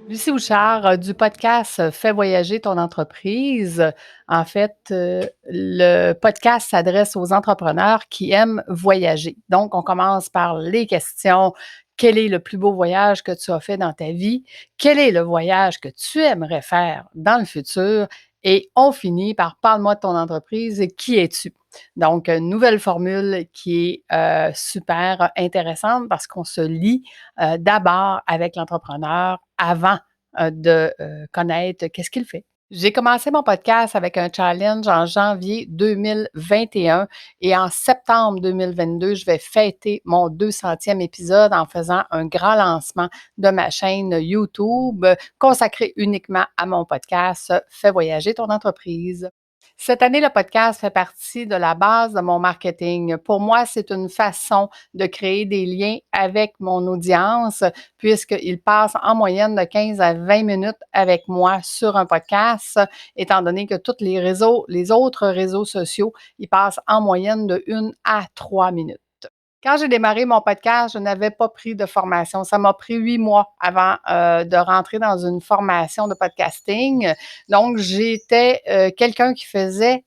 Lucie Houchard, du podcast Fais voyager ton entreprise. En fait, le podcast s'adresse aux entrepreneurs qui aiment voyager. Donc, on commence par les questions. Quel est le plus beau voyage que tu as fait dans ta vie? Quel est le voyage que tu aimerais faire dans le futur? Et on finit par parle-moi de ton entreprise et qui es-tu? Donc, une nouvelle formule qui est super intéressante parce qu'on se lie d'abord avec l'entrepreneur avant de connaître qu'est-ce qu'il fait. J'ai commencé mon podcast avec un challenge en janvier 2021 et en septembre 2022, je vais fêter mon 200e épisode en faisant un grand lancement de ma chaîne YouTube consacrée uniquement à mon podcast Fais voyager ton entreprise. Cette année, le podcast fait partie de la base de mon marketing. Pour moi, c'est une façon de créer des liens avec mon audience puisqu'ils passent en moyenne de 15 à 20 minutes avec moi sur un podcast, étant donné que tous les autres réseaux sociaux, ils passent en moyenne de 1 à 3 minutes. Quand j'ai démarré mon podcast, je n'avais pas pris de formation. Ça m'a pris 8 mois avant de rentrer dans une formation de podcasting. Donc, j'étais quelqu'un qui pensait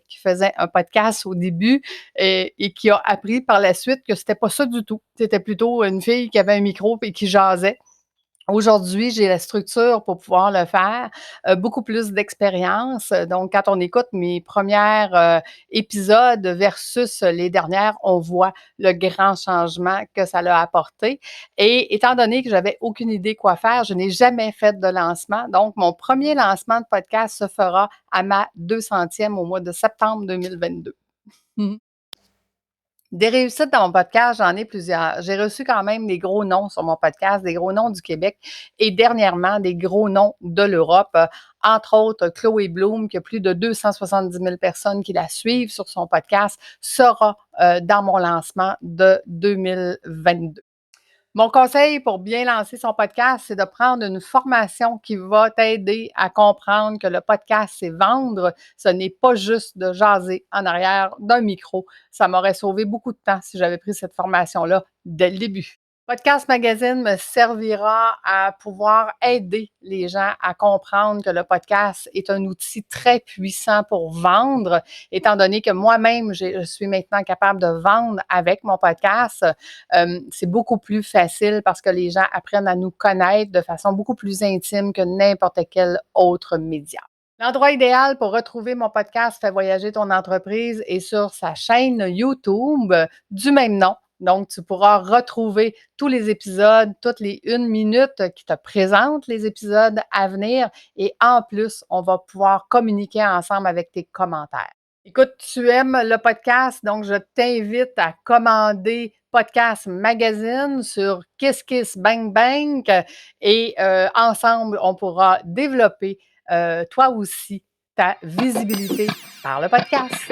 qu'il faisait un podcast au début et qui a appris par la suite que c'était pas ça du tout. C'était plutôt une fille qui avait un micro et qui jasait. Aujourd'hui, j'ai la structure pour pouvoir le faire, beaucoup plus d'expérience. Donc, quand on écoute mes premières épisodes versus les dernières, on voit le grand changement que ça l'a apporté. Et étant donné que j'avais aucune idée quoi faire, je n'ai jamais fait de lancement. Donc, mon premier lancement de podcast se fera à ma 200e au mois de septembre 2022. Des réussites dans mon podcast, j'en ai plusieurs. J'ai reçu quand même des gros noms sur mon podcast, des gros noms du Québec et dernièrement des gros noms de l'Europe. Entre autres, Chloé Bloom, qui a plus de 270 000 personnes qui la suivent sur son podcast, sera dans mon lancement de 2022. Mon conseil pour bien lancer son podcast, c'est de prendre une formation qui va t'aider à comprendre que le podcast, c'est vendre. Ce n'est pas juste de jaser en arrière d'un micro. Ça m'aurait sauvé beaucoup de temps si j'avais pris cette formation-là dès le début. Podcast Magazine me servira à pouvoir aider les gens à comprendre que le podcast est un outil très puissant pour vendre, étant donné que moi-même, je suis maintenant capable de vendre avec mon podcast. C'est beaucoup plus facile parce que les gens apprennent à nous connaître de façon beaucoup plus intime que n'importe quel autre média. L'endroit idéal pour retrouver mon podcast Fais voyager ton entreprise est sur sa chaîne YouTube du même nom. Donc, tu pourras retrouver tous les épisodes, toutes les 1 minute qui te présentent les épisodes à venir. Et en plus, on va pouvoir communiquer ensemble avec tes commentaires. Écoute, tu aimes le podcast, donc je t'invite à commander Podcast Magazine sur Kiss Kiss Bang Bang et ensemble, on pourra développer toi aussi ta visibilité par le podcast.